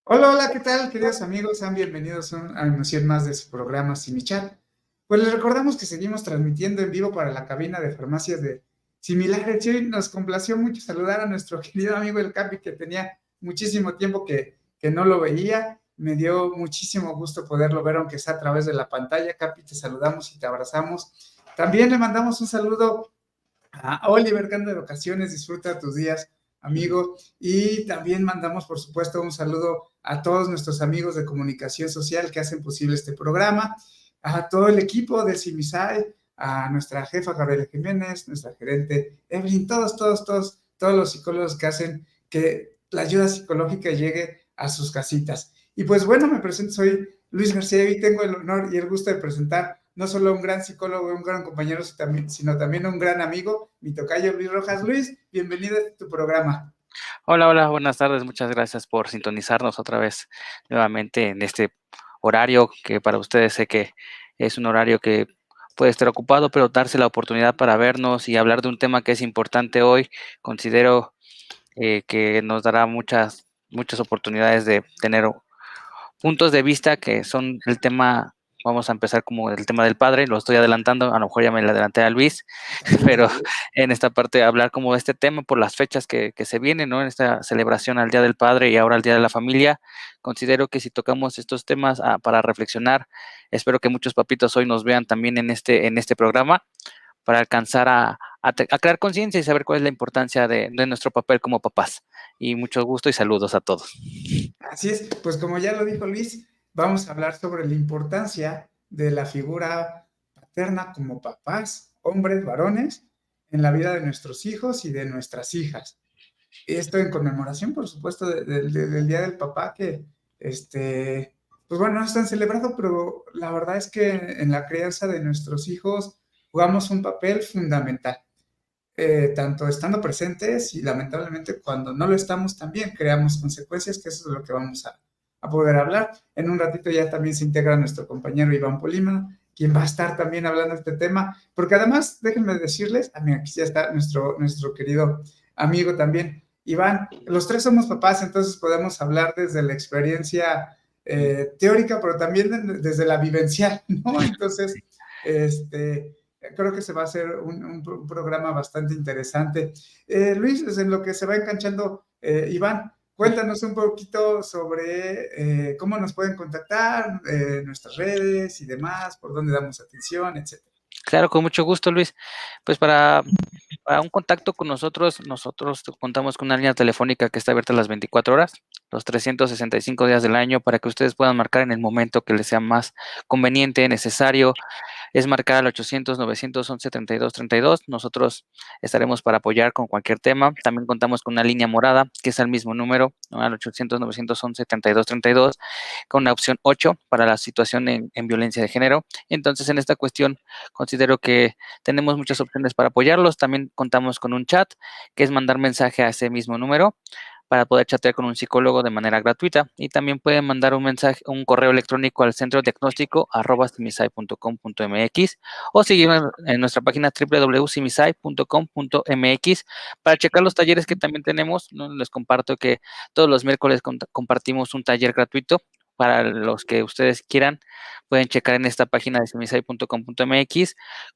Hola, hola, ¿qué tal, queridos amigos? Sean bienvenidos a una emisión más de su programa Chat. Pues les recordamos que seguimos transmitiendo en vivo para la cabina de farmacias de Similares. Y hoy nos complació mucho saludar a nuestro querido amigo El Capi, que tenía muchísimo tiempo que no lo veía. Me dio muchísimo gusto poderlo ver, aunque sea a través de la pantalla. Capi, te saludamos y te abrazamos. También le mandamos un saludo Oliver, que anda de vacaciones, disfruta tus días, amigo. Y también mandamos, por supuesto, un saludo a todos nuestros amigos de comunicación social que hacen posible este programa, a todo el equipo de CIMISAI, a nuestra jefa Gabriela Jiménez, nuestra gerente Evelyn, todos los psicólogos que hacen que la ayuda psicológica llegue a sus casitas. Y pues bueno, me presento, soy Luis García y tengo el honor y el gusto de presentar no solo un gran psicólogo, un gran compañero, sino también un gran amigo, mi tocayo Luis Rojas. Luis, bienvenido a tu programa. Hola, hola, buenas tardes. Muchas gracias por sintonizarnos otra vez nuevamente en este horario que para ustedes sé que es un horario que puede estar ocupado, pero darse la oportunidad para vernos y hablar de un tema que es importante hoy, considero que nos dará muchas oportunidades de tener puntos de vista que son el tema. Vamos a empezar como el tema del padre, lo estoy adelantando, a lo mejor ya me le adelanté a Luis, pero en esta parte hablar como de este tema por las fechas que se vienen, ¿no? En esta celebración al Día del Padre y ahora al Día de la Familia, considero que si tocamos estos temas para reflexionar, espero que muchos papitos hoy nos vean también en este programa para alcanzar a crear conciencia y saber cuál es la importancia de nuestro papel como papás. Y mucho gusto y saludos a todos. Así es, pues como ya lo dijo Luis, vamos a hablar sobre la importancia de la figura paterna como papás, hombres, varones, en la vida de nuestros hijos y de nuestras hijas. Esto en conmemoración, por supuesto, del Día del Papá, que, pues bueno, no es tan celebrado, pero la verdad es que en la crianza de nuestros hijos jugamos un papel fundamental, tanto estando presentes y lamentablemente cuando no lo estamos también creamos consecuencias, que eso es lo que vamos a poder hablar. En un ratito ya también se integra nuestro compañero Iván Polima, quien va a estar también hablando de este tema, porque además, déjenme decirles, aquí ya está nuestro querido amigo también, Iván. Los tres somos papás, entonces podemos hablar desde la experiencia teórica, pero también desde la vivencial, ¿no? Entonces, creo que se va a hacer un programa bastante interesante. Luis, en lo que se va enganchando, Iván, cuéntanos un poquito sobre cómo nos pueden contactar, nuestras redes y demás, por dónde damos atención, etcétera. Claro, con mucho gusto, Luis. Pues para un contacto con nosotros contamos con una línea telefónica que está abierta las 24 horas, los 365 días del año, para que ustedes puedan marcar en el momento que les sea más conveniente, necesario. Es marcar al 800-911-3232. Nosotros estaremos para apoyar con cualquier tema. También contamos con una línea morada, que es al mismo número, ¿no? Al 800-911-3232, con la opción 8 para la situación en violencia de género. Entonces, en esta cuestión, considero que tenemos muchas opciones para apoyarlos. También contamos con un chat, que es mandar mensaje a ese mismo número para poder chatear con un psicólogo de manera gratuita. Y también pueden mandar un correo electrónico al centro diagnóstico @simisai.com.mx o seguirnos en nuestra página www.simisai.com.mx para checar los talleres que también tenemos, ¿no? Les comparto que todos los miércoles compartimos un taller gratuito para los que ustedes quieran. Pueden checar en esta página de simisai.com.mx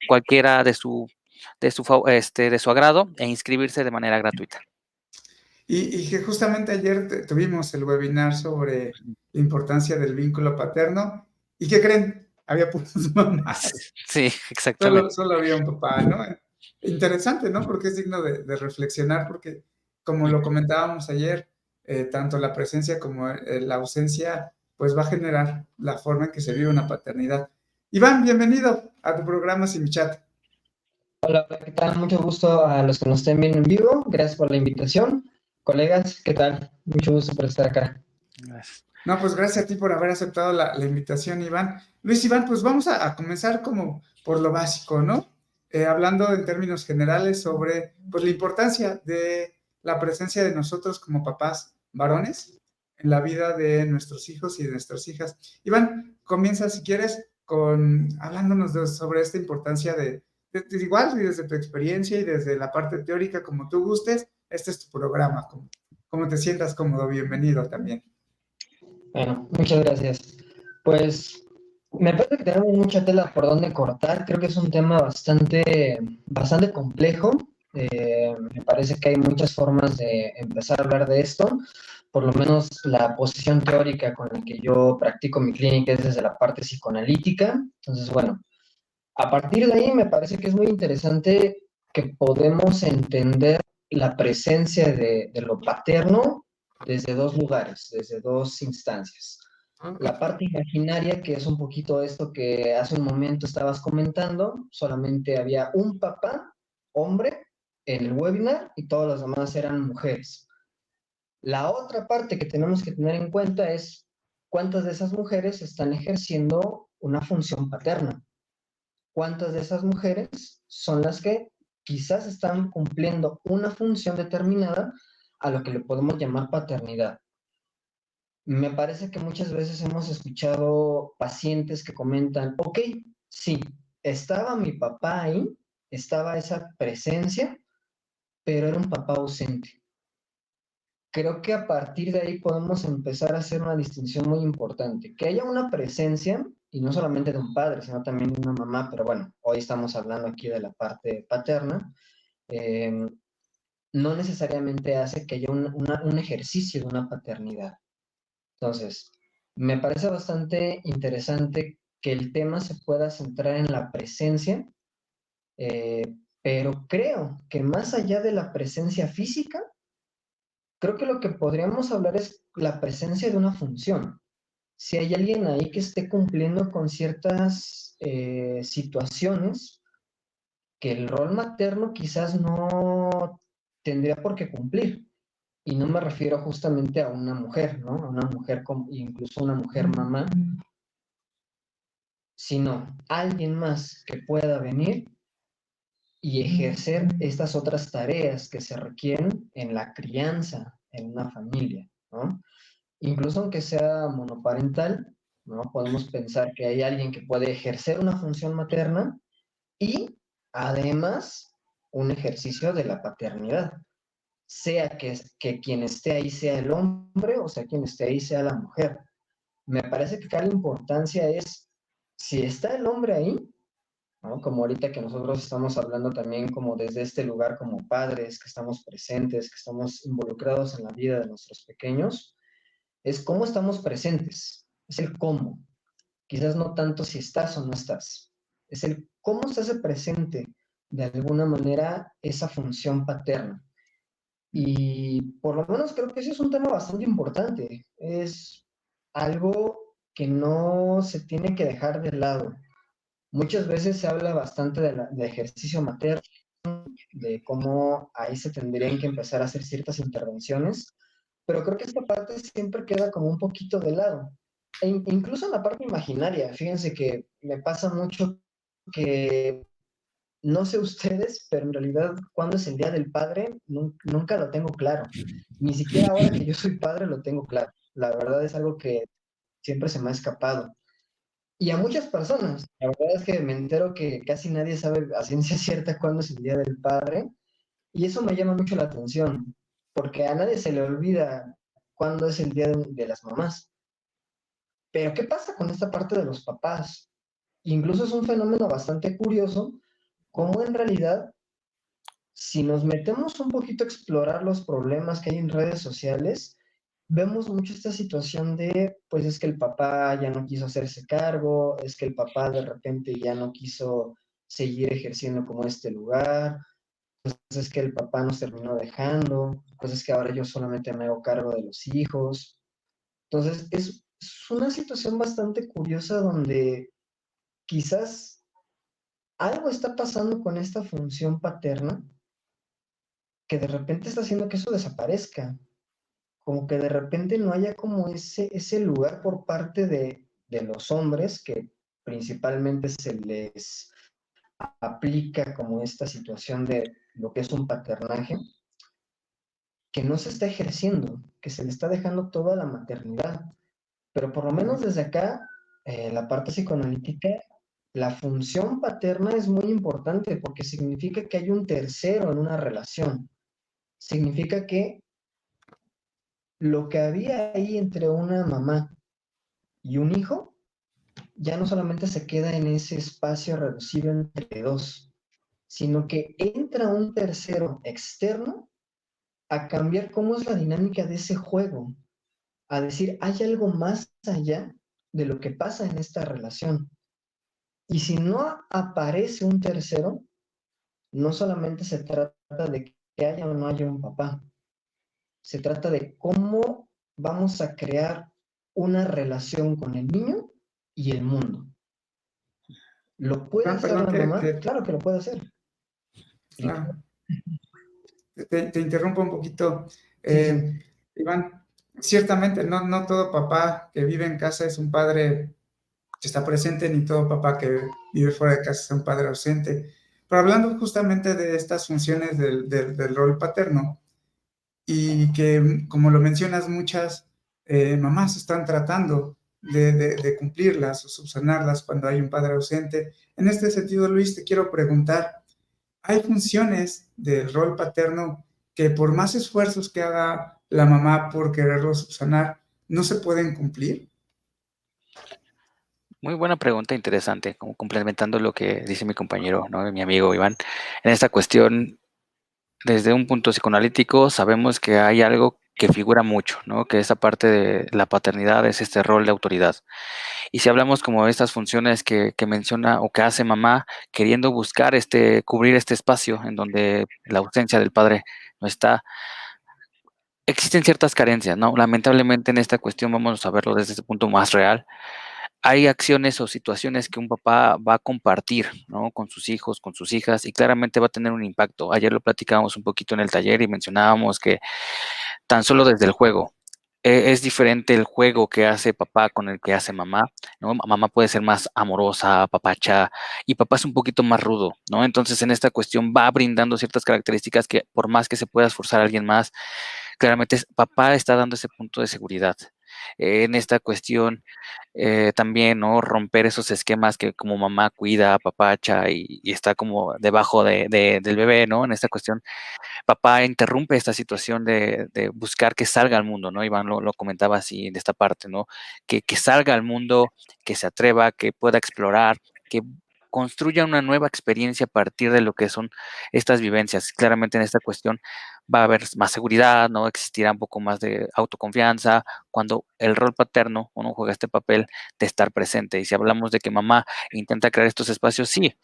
cualquiera de su agrado e inscribirse de manera gratuita. Y que justamente ayer tuvimos el webinar sobre la importancia del vínculo paterno. ¿Y qué creen? Había puras mamás. Sí, exactamente. Solo había un papá, ¿no? Interesante, ¿no? Porque es digno de reflexionar, porque como lo comentábamos ayer, tanto la presencia como la ausencia, pues va a generar la forma en que se vive una paternidad. Iván, bienvenido a tu programa Sin Mi Chat. Hola, ¿qué tal? Mucho gusto a los que nos estén viendo en vivo. Gracias por la invitación. Colegas, ¿qué tal? Mucho gusto por estar acá. Gracias. No, pues gracias a ti por haber aceptado la invitación, Iván. Luis Iván, pues vamos a comenzar como por lo básico, ¿no? Hablando en términos generales sobre pues, la importancia de la presencia de nosotros como papás varones en la vida de nuestros hijos y de nuestras hijas. Iván, comienza si quieres hablándonos sobre esta importancia de igual y desde tu experiencia y desde la parte teórica como tú gustes. Este es tu programa, como te sientas cómodo, bienvenido también. Bueno, muchas gracias. Pues me parece que tenemos mucha tela por donde cortar. Creo que es un tema bastante complejo. Me parece que hay muchas formas de empezar a hablar de esto. Por lo menos la posición teórica con la que yo practico mi clínica es desde la parte psicoanalítica. Entonces, bueno, a partir de ahí me parece que es muy interesante que podemos entender la presencia de lo paterno desde dos lugares, desde dos instancias. La parte imaginaria, que es un poquito esto que hace un momento estabas comentando, solamente había un papá, hombre, en el webinar y todas las demás eran mujeres. La otra parte que tenemos que tener en cuenta es cuántas de esas mujeres están ejerciendo una función paterna. ¿Cuántas de esas mujeres son las que quizás están cumpliendo una función determinada a lo que le podemos llamar paternidad? Me parece que muchas veces hemos escuchado pacientes que comentan, ok, sí, estaba mi papá ahí, estaba esa presencia, pero era un papá ausente. Creo que a partir de ahí podemos empezar a hacer una distinción muy importante, que haya una presencia, y no solamente de un padre, sino también de una mamá, pero bueno, hoy estamos hablando aquí de la parte paterna, no necesariamente hace que haya un ejercicio de una paternidad. Entonces, me parece bastante interesante que el tema se pueda centrar en la presencia, pero creo que más allá de la presencia física, creo que lo que podríamos hablar es la presencia de una función. Si hay alguien ahí que esté cumpliendo con ciertas situaciones que el rol materno quizás no tendría por qué cumplir. Y no me refiero justamente a una mujer, ¿no? A una mujer, incluso una mujer mamá, sino alguien más que pueda venir y ejercer estas otras tareas que se requieren en la crianza en una familia, ¿no? Incluso aunque sea monoparental, ¿no? Podemos pensar que hay alguien que puede ejercer una función materna y además un ejercicio de la paternidad, sea que quien esté ahí sea el hombre o sea quien esté ahí sea la mujer. Me parece que acá la importancia es, si está el hombre ahí, ¿no? Como ahorita que nosotros estamos hablando también como desde este lugar como padres, que estamos presentes, que estamos involucrados en la vida de nuestros pequeños, es cómo estamos presentes, es el cómo. Quizás no tanto si estás o no estás, es el cómo se hace presente de alguna manera esa función paterna. Y por lo menos creo que ese es un tema bastante importante, es algo que no se tiene que dejar de lado. Muchas veces se habla bastante de ejercicio materno, de cómo ahí se tendrían que empezar a hacer ciertas intervenciones, pero creo que esta parte siempre queda como un poquito de lado. Incluso en la parte imaginaria, fíjense que me pasa mucho que no sé ustedes, pero en realidad cuándo es el Día del Padre, nunca lo tengo claro. Ni siquiera ahora que yo soy padre lo tengo claro. La verdad es algo que siempre se me ha escapado. Y a muchas personas, la verdad es que me entero que casi nadie sabe a ciencia cierta cuándo es el Día del Padre, y eso me llama mucho la atención, porque a nadie se le olvida cuándo es el Día de las Mamás. Pero ¿qué pasa con esta parte de los papás? Incluso es un fenómeno bastante curioso, cómo en realidad, si nos metemos un poquito a explorar los problemas que hay en redes sociales, vemos mucho esta situación de, pues es que el papá ya no quiso hacerse cargo, es que el papá de repente ya no quiso seguir ejerciendo como este lugar, pues es que el papá nos terminó dejando, pues es que ahora yo solamente me hago cargo de los hijos. Entonces, es una situación bastante curiosa donde quizás algo está pasando con esta función paterna que de repente está haciendo que eso desaparezca, como que de repente no haya como ese lugar por parte de los hombres que principalmente se les aplica como esta situación de lo que es un paternaje, que no se está ejerciendo, que se le está dejando toda la maternidad. Pero por lo menos desde acá, la parte psicoanalítica, la función paterna es muy importante porque significa que hay un tercero en una relación. Significa que lo que había ahí entre una mamá y un hijo ya no solamente se queda en ese espacio reducido entre dos, sino que entra un tercero externo a cambiar cómo es la dinámica de ese juego, a decir, hay algo más allá de lo que pasa en esta relación. Y si no aparece un tercero, no solamente se trata de que haya o no haya un papá, se trata de cómo vamos a crear una relación con el niño y el mundo. ¿Lo puede Iván, hacer perdón la mamá? Claro que lo puede hacer. claro, te interrumpo un poquito. Sí, sí. Iván, ciertamente no todo papá que vive en casa es un padre que está presente, ni todo papá que vive fuera de casa es un padre ausente. Pero hablando justamente de estas funciones del rol paterno, y que, como lo mencionas, muchas mamás están tratando de cumplirlas o subsanarlas cuando hay un padre ausente. En este sentido, Luis, te quiero preguntar, ¿hay funciones del rol paterno que por más esfuerzos que haga la mamá por quererlo subsanar, no se pueden cumplir? Muy buena pregunta, interesante, como complementando lo que dice mi compañero, ¿no? Mi amigo Iván. En esta cuestión, desde un punto psicoanalítico, sabemos que hay algo que figura mucho, ¿no? Que esa parte de la paternidad es este rol de autoridad. Y si hablamos como de estas funciones que menciona o que hace mamá, queriendo buscar cubrir este espacio en donde la ausencia del padre no está, existen ciertas carencias, ¿no? Lamentablemente en esta cuestión vamos a verlo desde este punto más real. Hay acciones o situaciones que un papá va a compartir, ¿no? Con sus hijos, con sus hijas, y claramente va a tener un impacto. Ayer lo platicábamos un poquito en el taller y mencionábamos que tan solo desde el juego, es diferente el juego que hace papá con el que hace mamá, ¿no? Mamá puede ser más amorosa, papacha, y papá es un poquito más rudo, ¿no? Entonces, en esta cuestión va brindando ciertas características que por más que se pueda esforzar a alguien más, claramente papá está dando ese punto de seguridad. En esta cuestión, también, ¿no? Romper esos esquemas que como mamá cuida, papacha y está como debajo del bebé, ¿no? En esta cuestión, papá interrumpe esta situación de buscar que salga al mundo, ¿no? Iván lo comentaba así de esta parte, ¿no? Que salga al mundo, que se atreva, que pueda explorar, que construya una nueva experiencia a partir de lo que son estas vivencias. Claramente en esta cuestión va a haber más seguridad, ¿no? Existirá un poco más de autoconfianza cuando el rol paterno uno juega este papel de estar presente. Y si hablamos de que mamá intenta crear estos espacios, sí,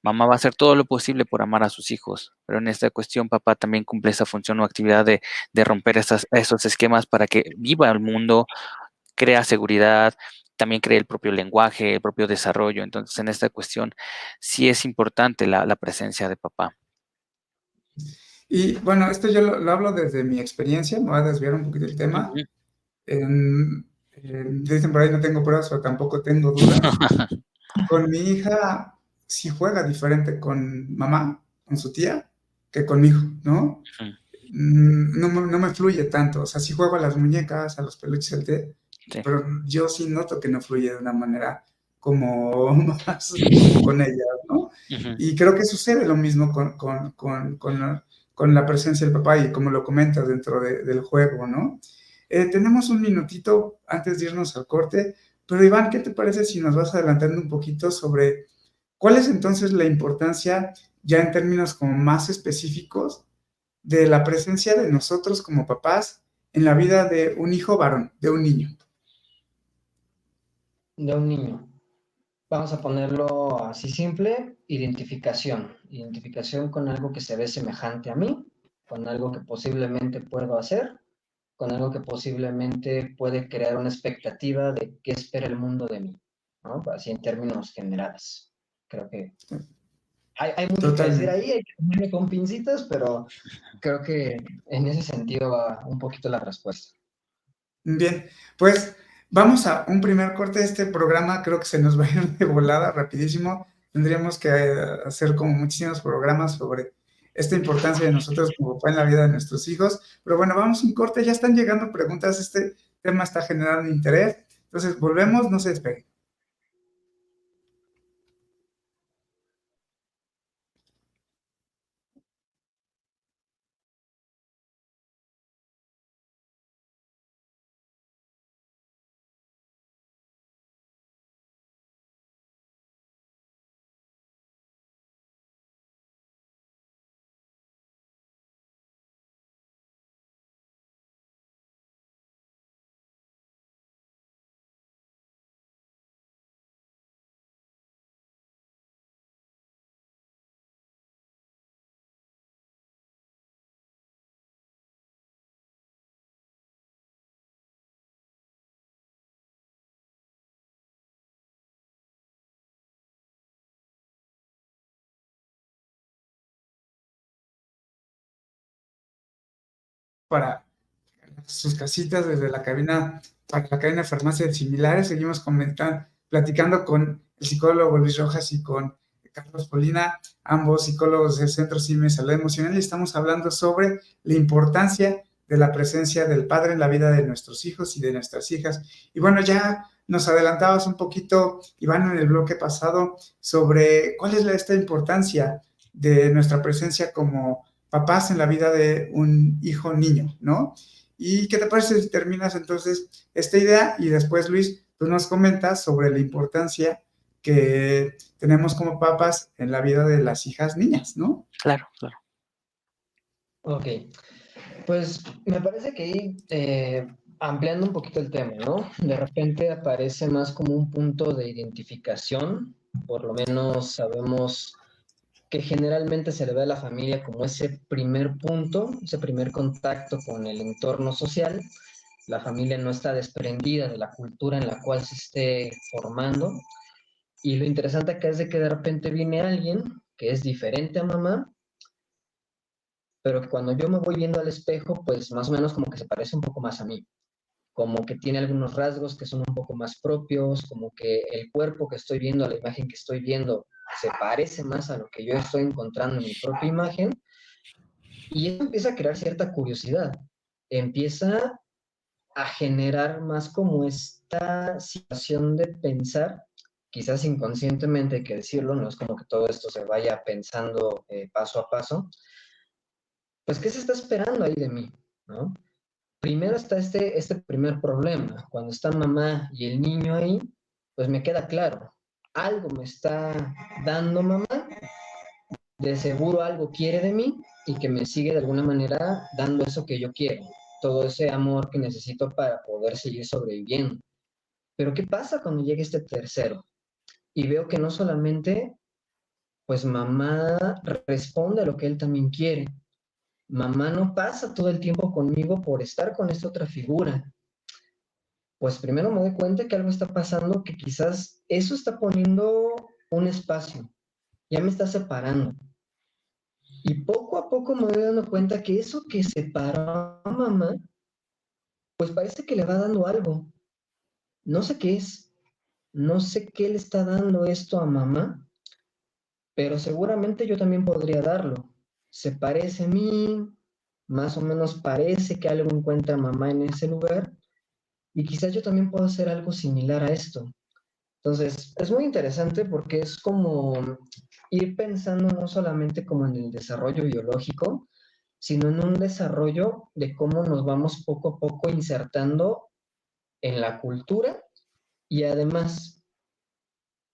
mamá va a hacer todo lo posible por amar a sus hijos, pero en esta cuestión papá también cumple esa función o actividad de romper esos esquemas para que viva el mundo, crea seguridad, también crea el propio lenguaje, el propio desarrollo. Entonces, en esta cuestión sí es importante la presencia de papá. Y bueno, esto yo lo hablo desde mi experiencia, me voy a desviar un poquito del tema. Ujú. Dicen por ahí no tengo pruebas, pero tampoco tengo dudas. Con mi hija sí juega diferente con mamá, con su tía, que conmigo, ¿no? Ujú. No me fluye tanto, o sea, sí juego a las muñecas, a los peluches, al té, Sí. pero yo sí noto que no fluye de una manera como más como con ella, ¿no? Ujú. Y creo que sucede lo mismo con la presencia del papá y como lo comentas dentro del juego, ¿no? Tenemos un minutito antes de irnos al corte, pero Iván, ¿qué te parece si nos vas adelantando un poquito sobre cuál es entonces la importancia, ya en términos como más específicos, de la presencia de nosotros como papás en la vida de un hijo varón, de un niño? De un niño. Vamos a ponerlo así simple, identificación. Identificación con algo que se ve semejante a mí, con algo que posiblemente puedo hacer, con algo que posiblemente puede crear una expectativa de qué espera el mundo de mí, ¿no? Así en términos generales. Creo que hay mucho que decir Totalmente. ahí, hay que tomarlo con pincitas, pero creo que en ese sentido va un poquito la respuesta. Bien, pues vamos a un primer corte de este programa, creo que se nos va a ir de volada rapidísimo. Tendríamos que hacer como muchísimos programas sobre esta importancia de nosotros como papá en la vida de nuestros hijos. Pero bueno, vamos a un corte, ya están llegando preguntas, este tema está generando interés. Entonces, volvemos, no se despeguen. Para sus casitas desde la cabina, para la cabina de farmacias similares. Seguimos platicando con el psicólogo Luis Rojas y con Carlos Polina, ambos psicólogos del Centro CIME Salud Emocional, y estamos hablando sobre la importancia de la presencia del padre en la vida de nuestros hijos y de nuestras hijas. Y bueno, ya nos adelantabas un poquito, Iván, en el bloque pasado, sobre cuál es esta importancia de nuestra presencia como papás en la vida de un hijo niño, ¿no? ¿Y qué te parece si terminas entonces esta idea y después, Luis, tú nos comentas sobre la importancia que tenemos como papás en la vida de las hijas niñas, ¿no? Claro, claro. Ok, pues me parece que ahí, ampliando un poquito el tema, ¿no? De repente aparece más como un punto de identificación, por lo menos sabemos que generalmente se le ve a la familia como ese primer punto, ese primer contacto con el entorno social. La familia no está desprendida de la cultura en la cual se esté formando. Y lo interesante acá es de que de repente viene alguien que es diferente a mamá, pero que cuando yo me voy viendo al espejo, pues más o menos como que se parece un poco más a mí, como que tiene algunos rasgos que son un poco más propios, como que el cuerpo que estoy viendo, la imagen que estoy viendo, se parece más a lo que yo estoy encontrando en mi propia imagen, y eso empieza a crear cierta curiosidad, empieza a generar más como esta situación de pensar, quizás inconscientemente hay que decirlo, no es como que todo esto se vaya pensando paso a paso, pues ¿qué se está esperando ahí de mí? ¿No? Primero está este primer problema. Cuando está mamá y el niño ahí, pues me queda claro, algo me está dando mamá, de seguro algo quiere de mí y que me sigue de alguna manera dando eso que yo quiero, todo ese amor que necesito para poder seguir sobreviviendo. Pero ¿qué pasa cuando llega este tercero? Y veo que no solamente, pues mamá responde a lo que él también quiere. Mamá no pasa todo el tiempo conmigo por estar con esta otra figura. Pues primero me doy cuenta que algo está pasando, que quizás eso está poniendo un espacio, ya me está separando. Y poco a poco me voy dando cuenta que eso que separó a mamá, pues parece que le va dando algo. No sé qué es, no sé qué le está dando esto a mamá, pero seguramente yo también podría darlo. Se parece a mí, más o menos parece que algo encuentra mamá en ese lugar, y quizás yo también puedo hacer algo similar a esto. Entonces, es muy interesante porque es como ir pensando no solamente como en el desarrollo biológico, sino en un desarrollo de cómo nos vamos poco a poco insertando en la cultura y además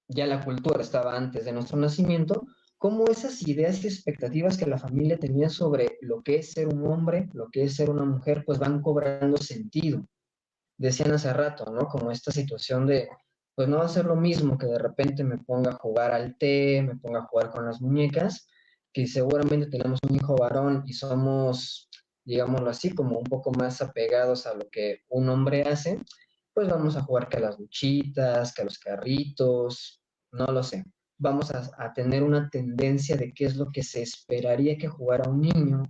ya la cultura estaba antes de nuestro nacimiento, cómo esas ideas y expectativas que la familia tenía sobre lo que es ser un hombre, lo que es ser una mujer, pues van cobrando sentido. Decían hace rato, ¿no? Como esta situación de, pues no va a ser lo mismo que de repente me ponga a jugar al té, me ponga a jugar con las muñecas, que seguramente tenemos un hijo varón y somos, digámoslo así, como un poco más apegados a lo que un hombre hace, pues vamos a jugar que a las luchitas, que a los carritos, no lo sé. Vamos a tener una tendencia de qué es lo que se esperaría que jugara un niño,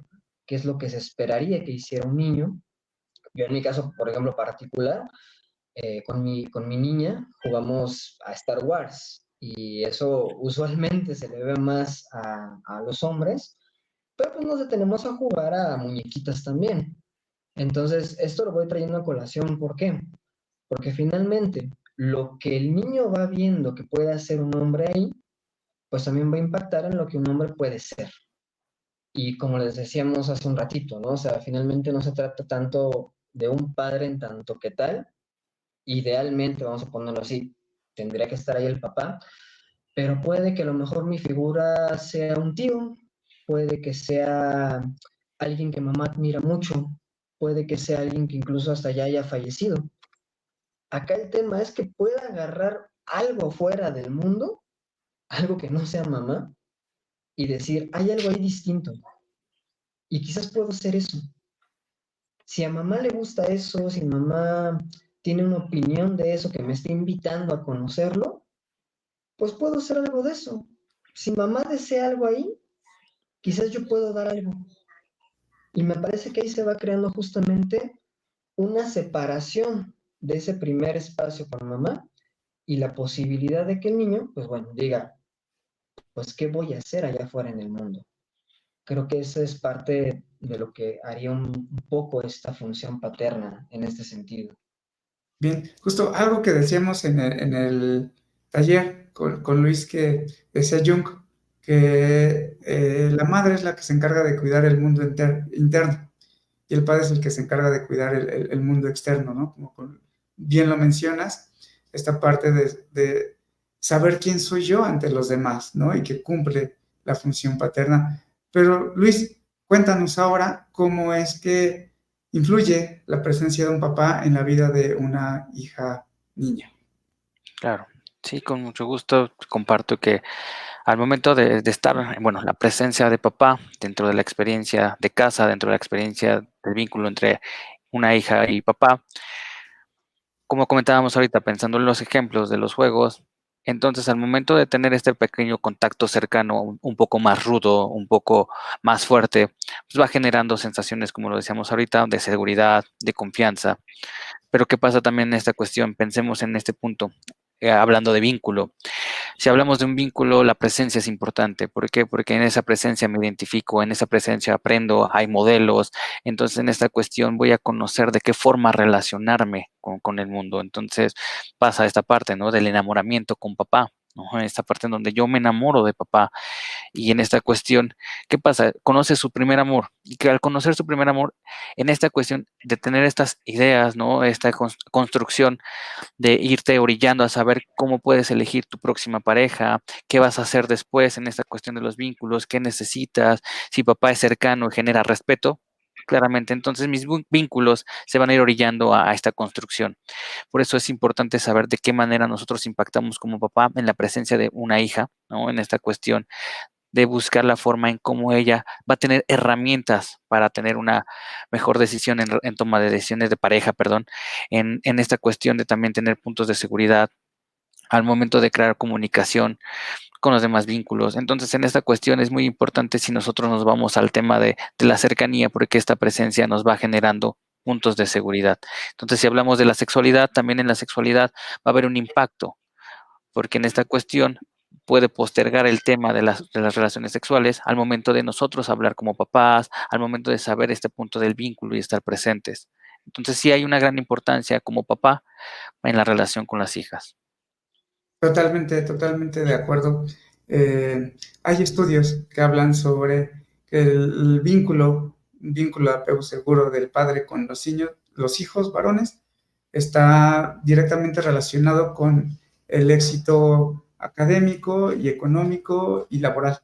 qué es lo que se esperaría que hiciera un niño. Yo en mi caso, por ejemplo, particular, con mi niña jugamos a Star Wars y eso usualmente se le ve más a los hombres, pero pues nos detenemos a jugar a muñequitas también. Entonces, esto lo voy trayendo a colación, ¿por qué? Porque finalmente lo que el niño va viendo que puede hacer un hombre ahí, pues también va a impactar en lo que un hombre puede ser. Y como les decíamos hace un ratito, ¿no? O sea, finalmente no se trata tanto de un padre en tanto que tal, idealmente, vamos a ponerlo así, tendría que estar ahí el papá, pero puede que a lo mejor mi figura sea un tío, puede que sea alguien que mamá admira mucho, puede que sea alguien que incluso hasta ya haya fallecido. Acá el tema es que pueda agarrar algo fuera del mundo, algo que no sea mamá, y decir, hay algo ahí distinto, y quizás puedo ser eso. Si a mamá le gusta eso, si mamá tiene una opinión de eso que me está invitando a conocerlo, pues puedo hacer algo de eso. Si mamá desea algo ahí, quizás yo puedo dar algo. Y me parece que ahí se va creando justamente una separación de ese primer espacio con mamá y la posibilidad de que el niño, pues bueno, diga, pues ¿qué voy a hacer allá afuera en el mundo? Creo que eso es parte de lo que haría un poco esta función paterna en este sentido. Bien, justo algo que decíamos en el taller con Luis, que decía Jung, que la madre es la que se encarga de cuidar el mundo interno y el padre es el que se encarga de cuidar el mundo externo, ¿no? Bien lo mencionas, esta parte de saber quién soy yo ante los demás, ¿no? Y que cumple la función paterna. Pero Luis, cuéntanos ahora cómo es que influye la presencia de un papá en la vida de una hija niña. Claro, sí, con mucho gusto comparto que al momento de estar, bueno, la presencia de papá dentro de la experiencia de casa, dentro de la experiencia del vínculo entre una hija y papá, como comentábamos ahorita, pensando en los ejemplos de los juegos, entonces al momento de tener este pequeño contacto cercano, un poco más rudo, un poco más fuerte, pues va generando sensaciones, como lo decíamos ahorita, de seguridad, de confianza. Pero ¿qué pasa también en esta cuestión? Pensemos en este punto, hablando de vínculo. Si hablamos de un vínculo, la presencia es importante. ¿Por qué? Porque en esa presencia me identifico, en esa presencia aprendo, hay modelos. Entonces, en esta cuestión voy a conocer de qué forma relacionarme con el mundo. Entonces, pasa esta parte, ¿no? Del enamoramiento con papá, ¿no? En esta parte en donde yo me enamoro de papá. Y en esta cuestión, ¿qué pasa? Conoce su primer amor. Y que al conocer su primer amor, en esta cuestión de tener estas ideas, ¿no? Esta construcción de irte orillando a saber cómo puedes elegir tu próxima pareja, qué vas a hacer después en esta cuestión de los vínculos, qué necesitas, si papá es cercano y genera respeto, claramente, entonces mis vínculos se van a ir orillando a esta construcción. Por eso es importante saber de qué manera nosotros impactamos como papá en la presencia de una hija, ¿no? En esta cuestión de buscar la forma en cómo ella va a tener herramientas para tener una mejor decisión en toma de decisiones de pareja, perdón, en esta cuestión de también tener puntos de seguridad al momento de crear comunicación con los demás vínculos. Entonces, en esta cuestión es muy importante si nosotros nos vamos al tema de la cercanía, porque esta presencia nos va generando puntos de seguridad. Entonces, si hablamos de la sexualidad, también en la sexualidad va a haber un impacto, porque en esta cuestión puede postergar el tema de las relaciones sexuales al momento de nosotros hablar como papás, al momento de saber este punto del vínculo y estar presentes. Entonces sí hay una gran importancia como papá en la relación con las hijas. Totalmente, totalmente de acuerdo. Hay estudios que hablan sobre que el vínculo, un vínculo de apego seguro del padre con los hijos varones, está directamente relacionado con el éxito académico y económico y laboral.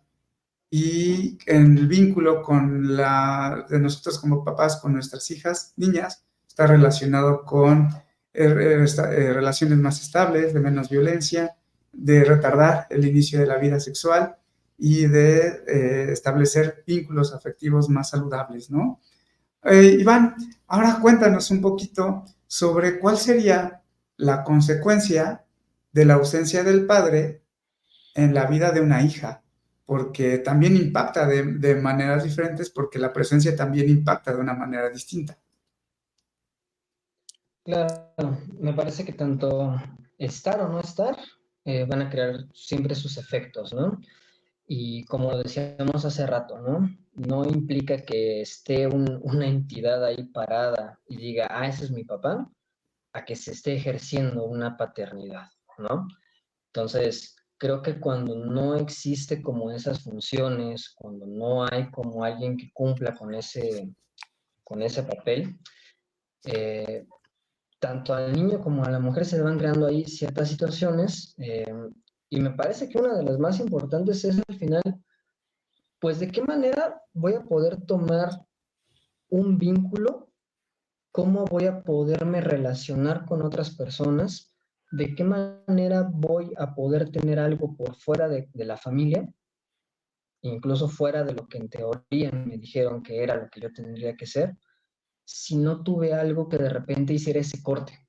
Y en el vínculo de nosotros como papás con nuestras hijas, niñas, está relacionado con relaciones más estables, de menos violencia, de retardar el inicio de la vida sexual y de establecer vínculos afectivos más saludables, ¿no? Iván, ahora cuéntanos un poquito sobre cuál sería la consecuencia de la ausencia del padre en la vida de una hija, porque también impacta de maneras diferentes, porque la presencia también impacta de una manera distinta. Claro, me parece que tanto estar o no estar van a crear siempre sus efectos, ¿no? Y como decíamos hace rato, ¿no? No implica que esté una entidad ahí parada y diga, ah, ese es mi papá, a que se esté ejerciendo una paternidad, ¿no? Entonces, creo que cuando no existe como esas funciones, cuando no hay como alguien que cumpla con ese papel, eh, tanto al niño como a la mujer se van creando ahí ciertas situaciones y me parece que una de las más importantes es al final, pues de qué manera voy a poder tomar un vínculo, cómo voy a poderme relacionar con otras personas, de qué manera voy a poder tener algo por fuera de la familia, incluso fuera de lo que en teoría me dijeron que era lo que yo tendría que ser, si no tuve algo que de repente hiciera ese corte,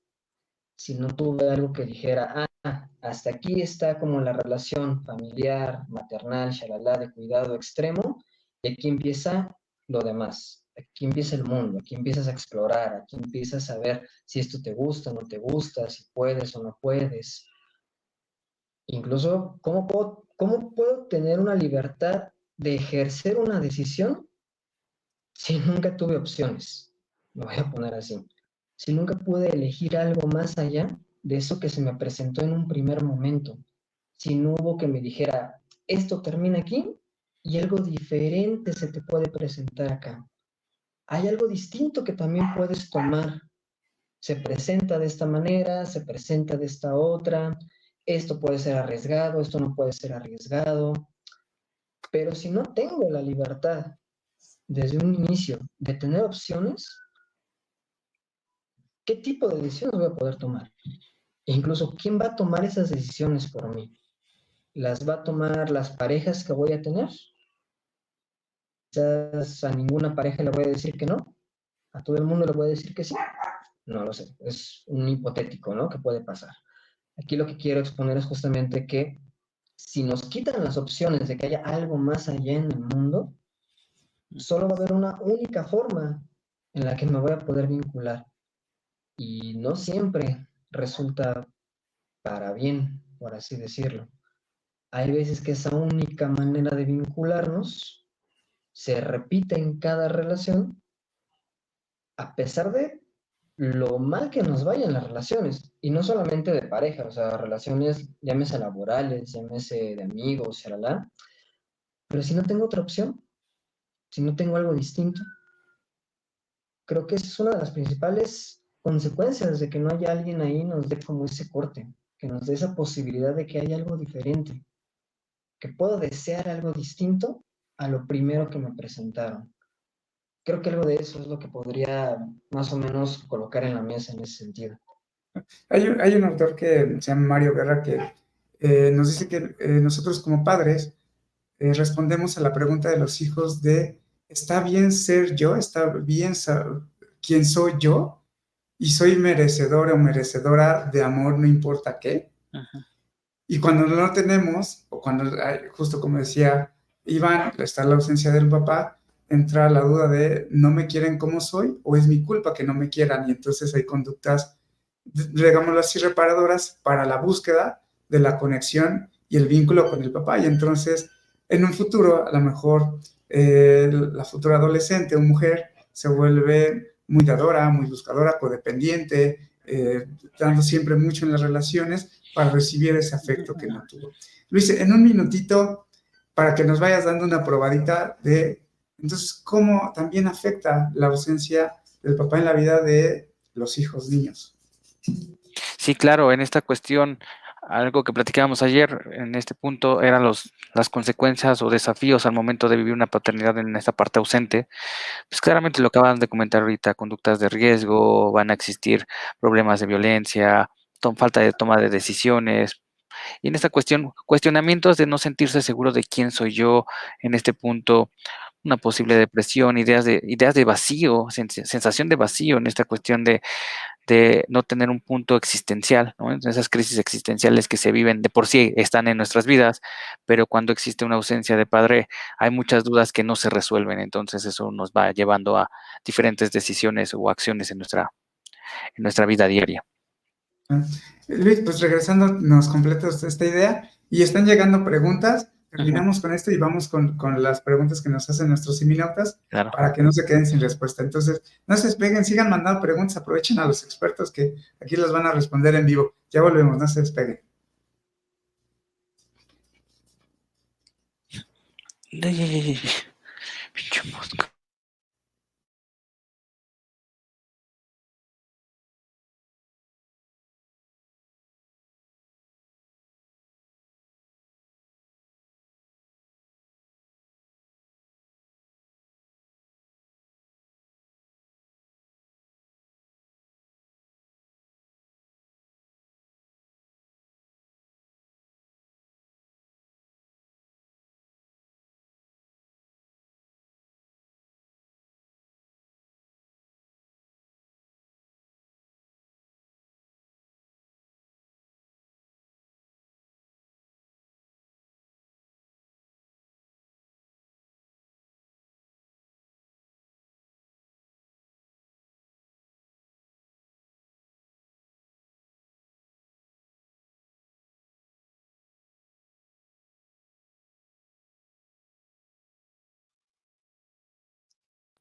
si no tuve algo que dijera, ah, hasta aquí está como la relación familiar, maternal, shalala, de cuidado extremo, y aquí empieza lo demás. Aquí empieza el mundo, aquí empiezas a explorar, aquí empiezas a ver si esto te gusta o no te gusta, si puedes o no puedes. Incluso, cómo puedo tener una libertad de ejercer una decisión si nunca tuve opciones? Me voy a poner así. Si nunca pude elegir algo más allá de eso que se me presentó en un primer momento. Si no hubo que me dijera, esto termina aquí y algo diferente se te puede presentar acá. Hay algo distinto que también puedes tomar. Se presenta de esta manera, se presenta de esta otra. Esto puede ser arriesgado, esto no puede ser arriesgado. Pero si no tengo la libertad desde un inicio de tener opciones, ¿qué tipo de decisiones voy a poder tomar? E incluso, ¿quién va a tomar esas decisiones por mí? ¿Las va a tomar las parejas que voy a tener? Quizás a ninguna pareja le voy a decir que no, a todo el mundo le voy a decir que sí. No lo sé, es un hipotético, ¿no? Que puede pasar. Aquí lo que quiero exponer es justamente que si nos quitan las opciones de que haya algo más allá en el mundo, solo va a haber una única forma en la que me voy a poder vincular. Y no siempre resulta para bien, por así decirlo. Hay veces que esa única manera de vincularnos se repite en cada relación, a pesar de lo mal que nos vayan las relaciones, y no solamente de pareja, o sea, relaciones, llámese laborales, llámese de amigos, shalala, pero si no tengo otra opción, si no tengo algo distinto, creo que esa es una de las principales consecuencias de que no haya alguien ahí nos dé como ese corte, que nos dé esa posibilidad de que haya algo diferente, que puedo desear algo distinto a lo primero que me presentaron. Creo que algo de eso es lo que podría más o menos colocar en la mesa en ese sentido. Hay un autor que se llama Mario Guerra que nos dice que nosotros como padres respondemos a la pregunta de los hijos de ¿está bien ser yo? ¿Está bien quién soy yo? Y soy merecedora o merecedora de amor, no importa qué. Ajá. Y cuando no lo tenemos, o cuando, justo como decía Iván, está la ausencia del papá, entra la duda de ¿no me quieren como soy? ¿O es mi culpa que no me quieran? Y entonces hay conductas, digámoslo así, reparadoras para la búsqueda de la conexión y el vínculo con el papá. Y entonces, en un futuro, a lo mejor la futura adolescente o mujer se vuelve muy dadora, muy buscadora, codependiente, dando siempre mucho en las relaciones para recibir ese afecto que no tuvo. Luis, en un minutito, para que nos vayas dando una probadita de, entonces, cómo también afecta la ausencia del papá en la vida de los hijos niños. Sí, claro, en esta cuestión, algo que platicábamos ayer, en este punto, eran las consecuencias o desafíos al momento de vivir una paternidad en esta parte ausente. Pues claramente lo acaban de comentar ahorita, conductas de riesgo, van a existir problemas de violencia, falta de toma de decisiones. Y en esta cuestión, cuestionamientos de no sentirse seguro de quién soy yo en este punto, una posible depresión, ideas de vacío, sensación de vacío en esta cuestión de no tener un punto existencial, ¿no? Esas crisis existenciales que se viven de por sí están en nuestras vidas, pero cuando existe una ausencia de padre hay muchas dudas que no se resuelven, entonces eso nos va llevando a diferentes decisiones o acciones en nuestra vida diaria. Luis, pues regresando, nos completas esta idea y están llegando preguntas. Terminamos con esto y vamos con las preguntas que nos hacen nuestros seminautas Claro. para que no se queden sin respuesta. Entonces, no se despeguen, sigan mandando preguntas, aprovechen a los expertos que aquí las van a responder en vivo. Ya volvemos, no se despeguen. Pinche mosca.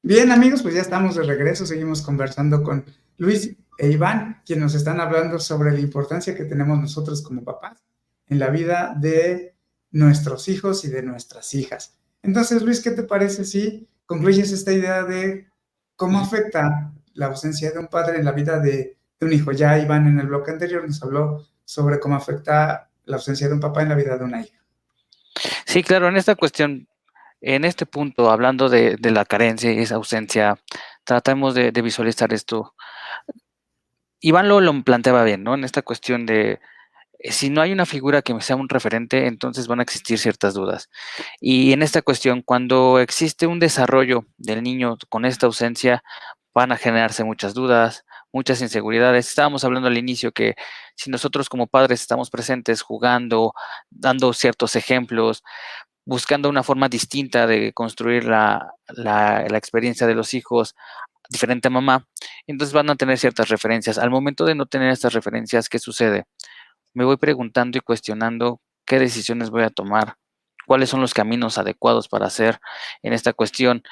Bien, amigos, pues ya estamos de regreso. Seguimos conversando con Luis e Iván, quienes nos están hablando sobre la importancia que tenemos nosotros como papás en la vida de nuestros hijos y de nuestras hijas. Entonces, Luis, ¿qué te parece si concluyes esta idea de cómo afecta la ausencia de un padre en la vida de un hijo? Ya Iván en el bloque anterior nos habló sobre cómo afecta la ausencia de un papá en la vida de una hija. Sí, claro, en esta cuestión, en este punto, hablando de la carencia y esa ausencia, tratamos de visualizar esto. Iván lo planteaba bien, ¿no? En esta cuestión de si no hay una figura que sea un referente, entonces van a existir ciertas dudas. Y en esta cuestión, cuando existe un desarrollo del niño con esta ausencia, van a generarse muchas dudas, muchas inseguridades. Estábamos hablando al inicio que si nosotros como padres estamos presentes, jugando, dando ciertos ejemplos, buscando una forma distinta de construir la experiencia de los hijos, diferente a mamá, entonces van a tener ciertas referencias. Al momento de no tener estas referencias, ¿qué sucede? Me voy preguntando y cuestionando qué decisiones voy a tomar, cuáles son los caminos adecuados para hacer en esta cuestión.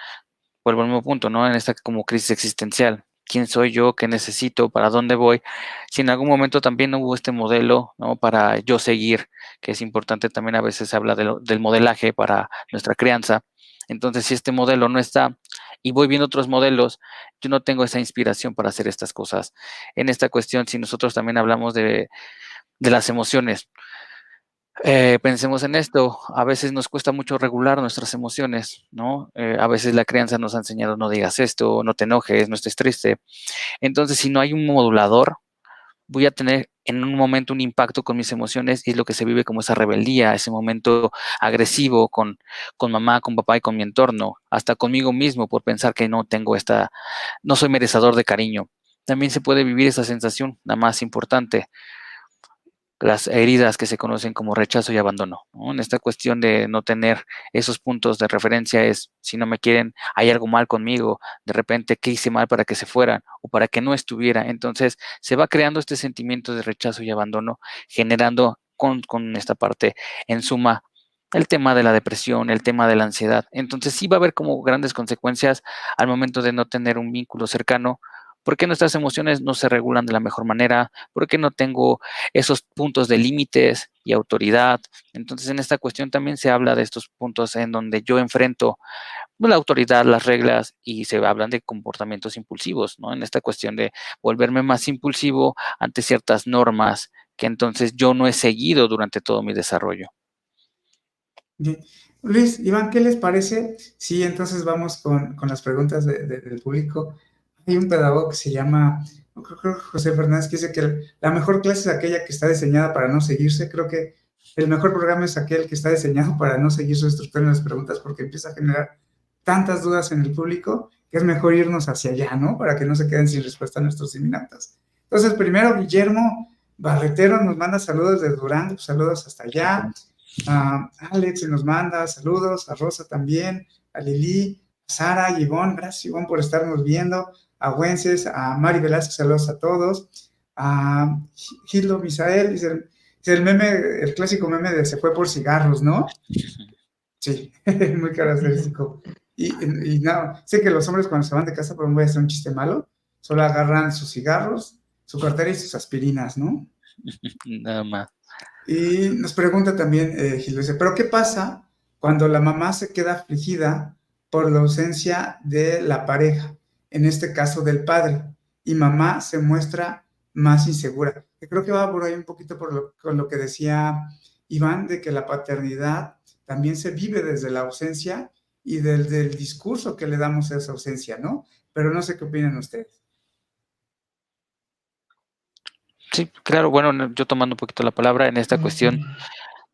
Vuelvo al mismo punto, ¿no? En esta como crisis existencial. ¿Quién soy yo? ¿Qué necesito? ¿Para dónde voy? Si en algún momento también no hubo este modelo, ¿no? Para yo seguir, que es importante también a veces se habla del modelaje para nuestra crianza. Entonces, si este modelo no está y voy viendo otros modelos, yo no tengo esa inspiración para hacer estas cosas. En esta cuestión, si nosotros también hablamos de las emociones, pensemos en esto, a veces nos cuesta mucho regular nuestras emociones, ¿no? A veces la crianza nos ha enseñado no digas esto, no te enojes, no estés triste. Entonces, si no hay un modulador, voy a tener en un momento un impacto con mis emociones y es lo que se vive como esa rebeldía, ese momento agresivo con mamá, con papá y con mi entorno, hasta conmigo mismo por pensar que no soy merecedor de cariño. También se puede vivir esa sensación, la más importante, las heridas que se conocen como rechazo y abandono, ¿no? En esta cuestión de no tener esos puntos de referencia es, si no me quieren, hay algo mal conmigo, de repente, ¿qué hice mal para que se fueran o para que no estuviera? Entonces, se va creando este sentimiento de rechazo y abandono, generando con esta parte en suma, el tema de la depresión, el tema de la ansiedad. Entonces sí va a haber como grandes consecuencias al momento de no tener un vínculo cercano, porque nuestras emociones no se regulan de la mejor manera, porque no tengo esos puntos de límites y autoridad. Entonces en esta cuestión también se habla de estos puntos en donde yo enfrento la autoridad, las reglas, y se hablan de comportamientos impulsivos, ¿no? En esta cuestión de volverme más impulsivo ante ciertas normas que entonces yo no he seguido durante todo mi desarrollo. Bien. Luis, Iván, ¿qué les parece? Sí, entonces vamos con las preguntas del público. Hay un pedagogo que se llama, creo que José Fernández, que dice que la mejor clase es aquella que está diseñada para no seguirse. Creo que el mejor programa es aquel que está diseñado para no seguir su instructor en las preguntas, porque empieza a generar tantas dudas en el público que es mejor irnos hacia allá, ¿no? Para que no se queden sin respuesta nuestros seminautas. Entonces, primero, Guillermo Barretero nos manda saludos desde Durango, saludos hasta allá. A Alex nos manda saludos, a Rosa también, a Lili, a Sara, a Ivonne, gracias Ivonne por estarnos viendo, a Wences, a Mari Velázquez, saludos a todos, a Gildo Misael, dice el meme, el clásico meme de se fue por cigarros, ¿no? Sí, muy característico. Y no, sé que los hombres cuando se van de casa, pero no voy a hacer un chiste malo, solo agarran sus cigarros, su cartera y sus aspirinas, ¿no? Nada más. Y nos pregunta también Gil, dice, ¿pero qué pasa cuando la mamá se queda afligida por la ausencia de la pareja, en este caso del padre, y mamá se muestra más insegura? Que creo que va por ahí un poquito con lo que decía Iván, de que la paternidad también se vive desde la ausencia y del discurso que le damos a esa ausencia, ¿no? Pero no sé qué opinan ustedes. Sí, claro, bueno, yo tomando un poquito la palabra en esta cuestión,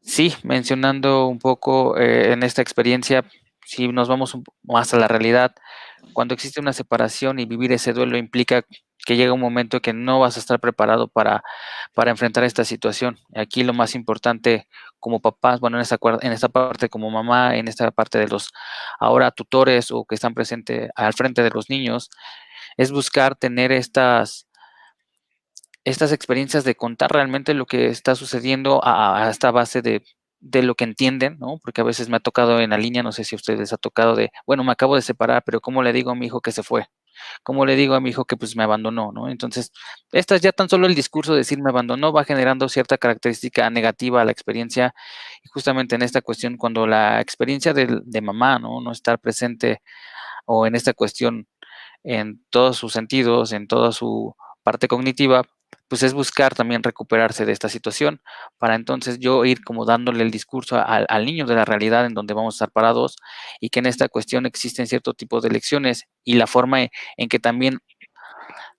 sí, mencionando un poco en esta experiencia, si nos vamos más a la realidad, cuando existe una separación y vivir ese duelo implica que llega un momento que no vas a estar preparado para enfrentar esta situación. Aquí lo más importante como papás, bueno, en esta parte como mamá, en esta parte de los ahora tutores o que están presentes al frente de los niños, es buscar tener estas experiencias de contar realmente lo que está sucediendo a esta base de lo que entienden, ¿no? Porque a veces me ha tocado en la línea, no sé si a ustedes les ha tocado de, bueno, me acabo de separar, pero ¿cómo le digo a mi hijo que se fue? ¿Cómo le digo a mi hijo que pues me abandonó, ¿no? Entonces, esta es ya tan solo el discurso de decir me abandonó va generando cierta característica negativa a la experiencia y justamente en esta cuestión cuando la experiencia de mamá, ¿no? No estar presente o en esta cuestión en todos sus sentidos, en toda su parte cognitiva, pues es buscar también recuperarse de esta situación para entonces yo ir como dándole el discurso al niño de la realidad en donde vamos a estar parados y que en esta cuestión existen cierto tipo de lecciones y la forma en que también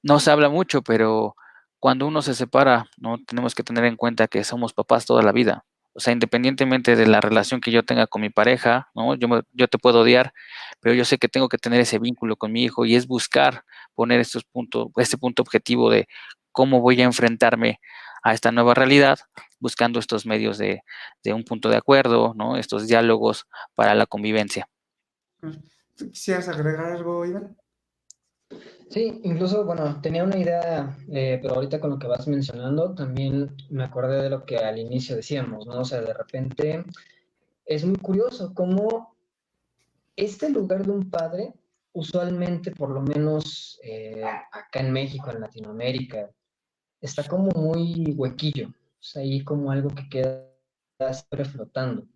no se habla mucho, pero cuando uno se separa, ¿no? Tenemos que tener en cuenta que somos papás toda la vida. O sea, independientemente de la relación que yo tenga con mi pareja, ¿no? Yo te puedo odiar, pero yo sé que tengo que tener ese vínculo con mi hijo y es buscar poner este punto objetivo de cómo voy a enfrentarme a esta nueva realidad, buscando estos medios de un punto de acuerdo, ¿no? Estos diálogos para la convivencia. ¿Tú quisieras agregar algo, Iván? Sí, incluso, bueno, tenía una idea, pero ahorita con lo que vas mencionando, también me acordé de lo que al inicio decíamos, ¿no? O sea, de repente es muy curioso cómo este lugar de un padre, usualmente, por lo menos acá en México, en Latinoamérica, está como muy huequillo, o sea, ahí como algo que queda siempre flotando.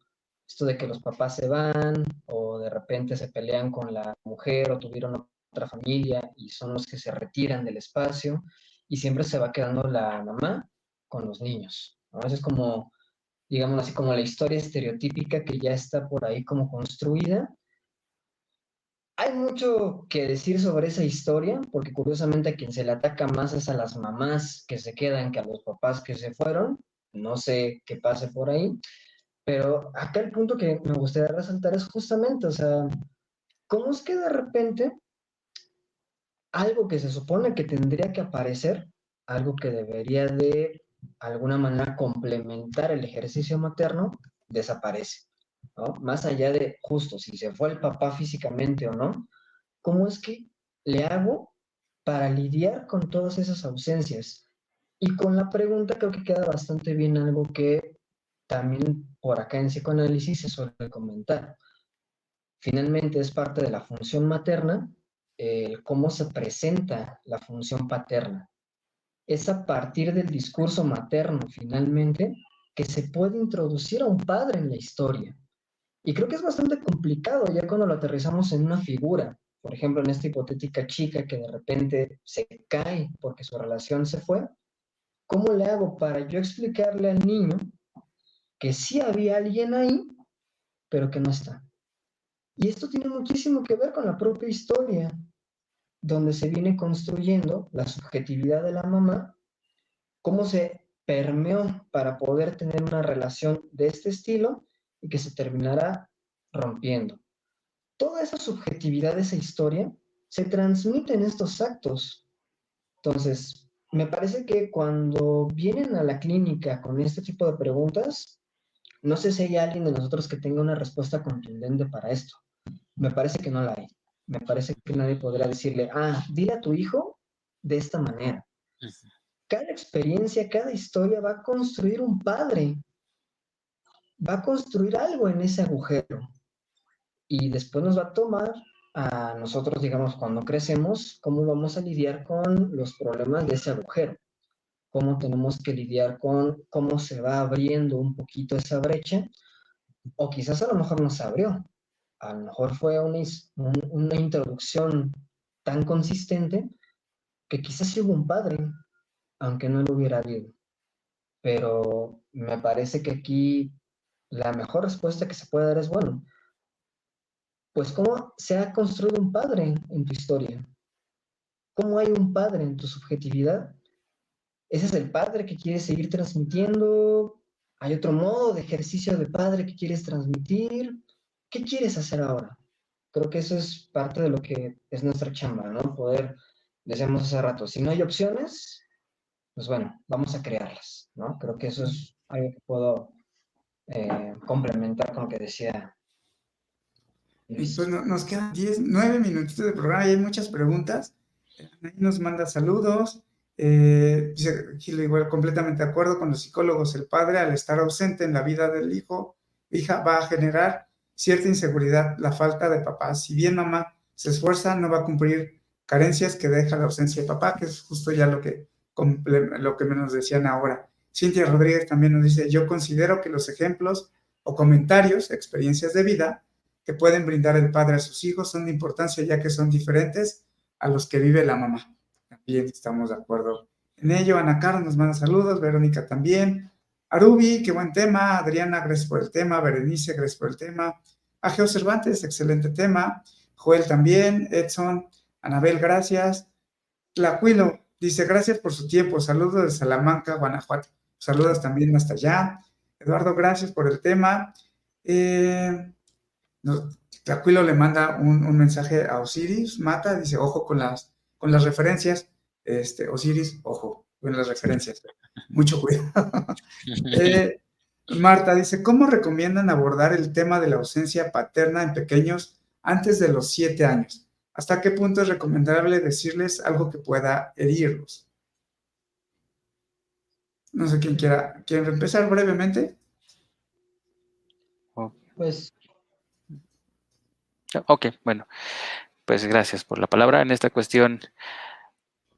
Esto de que los papás se van o de repente se pelean con la mujer o tuvieron otra familia y son los que se retiran del espacio y siempre se va quedando la mamá con los niños, ¿no? Eso es como, digamos así, como la historia estereotípica que ya está por ahí como construida. Hay mucho que decir sobre esa historia, porque curiosamente a quien se le ataca más es a las mamás que se quedan que a los papás que se fueron. No sé qué pase por ahí, pero acá el punto que me gustaría resaltar es justamente, o sea, ¿cómo es que de repente algo que se supone que tendría que aparecer, algo que debería de alguna manera complementar el ejercicio materno, desaparece, ¿no? Más allá de justo si se fue el papá físicamente o no, ¿cómo es que le hago para lidiar con todas esas ausencias? Y con la pregunta creo que queda bastante bien algo que también por acá en psicoanálisis se suele comentar. Finalmente es parte de la función materna cómo se presenta la función paterna. Es a partir del discurso materno, finalmente, que se puede introducir a un padre en la historia. Y creo que es bastante complicado ya cuando lo aterrizamos en una figura. Por ejemplo, en esta hipotética chica que de repente se cae porque su relación se fue. ¿Cómo le hago para yo explicarle al niño que sí había alguien ahí, pero que no está? Y esto tiene muchísimo que ver con la propia historia, donde se viene construyendo la subjetividad de la mamá, cómo se permeó para poder tener una relación de este estilo y que se terminará rompiendo. Toda esa subjetividad de esa historia se transmite en estos actos. Entonces, me parece que cuando vienen a la clínica con este tipo de preguntas, no sé si hay alguien de nosotros que tenga una respuesta contundente para esto. Me parece que no la hay. Me parece que nadie podrá decirle, dile a tu hijo de esta manera. Cada experiencia, cada historia va a construir un padre, va a construir algo en ese agujero. Y después nos va a tomar a nosotros, digamos, cuando crecemos, cómo vamos a lidiar con los problemas de ese agujero, cómo tenemos que lidiar con cómo se va abriendo un poquito esa brecha, o quizás a lo mejor no se abrió, a lo mejor fue una introducción tan consistente que quizás sí hubo un padre, aunque no lo hubiera habido. Pero me parece que aquí la mejor respuesta que se puede dar es, bueno, pues cómo se ha construido un padre en tu historia, cómo hay un padre en tu subjetividad. Ese es el padre que quieres seguir transmitiendo. Hay otro modo de ejercicio de padre que quieres transmitir. ¿Qué quieres hacer ahora? Creo que eso es parte de lo que es nuestra chamba, ¿no? Poder, decíamos hace rato, si no hay opciones, pues bueno, vamos a crearlas, ¿no? Creo que eso es algo que puedo complementar con lo que decía Y Luis. pues nos quedan 9 minutitos de programa y hay muchas preguntas. Ahí nos manda saludos. Dice Gil, igual completamente de acuerdo con los psicólogos. El padre, al estar ausente en la vida del hijo, hija, va a generar cierta inseguridad, la falta de papá. Si bien mamá se esfuerza, no va a cumplir carencias que deja la ausencia de papá, que es justo ya lo que nos decían ahora. Cintia Rodríguez también nos dice, yo considero que los ejemplos o comentarios, experiencias de vida, que pueden brindar el padre a sus hijos son de importancia ya que son diferentes a los que vive la mamá. También estamos de acuerdo en ello. Ana Carlos nos manda saludos, Verónica también. Arubi, qué buen tema. Adriana, gracias por el tema. Berenice, gracias por el tema. Ageo Cervantes, excelente tema. Joel también. Edson, Anabel, gracias. Tlacuilo dice, gracias por su tiempo. Saludos de Salamanca, Guanajuato. Saludos también hasta allá. Eduardo, gracias por el tema. Tlacuilo le manda un mensaje a Osiris Mata, dice, ojo con las referencias. Osiris, ojo con las referencias. Mucho cuidado. Marta dice, ¿cómo recomiendan abordar el tema de la ausencia paterna en pequeños antes de los 7 años? ¿Hasta qué punto es recomendable decirles algo que pueda herirlos? No sé quién ¿quieren empezar brevemente? Pues, Ok, bueno, pues gracias por la palabra. En esta cuestión,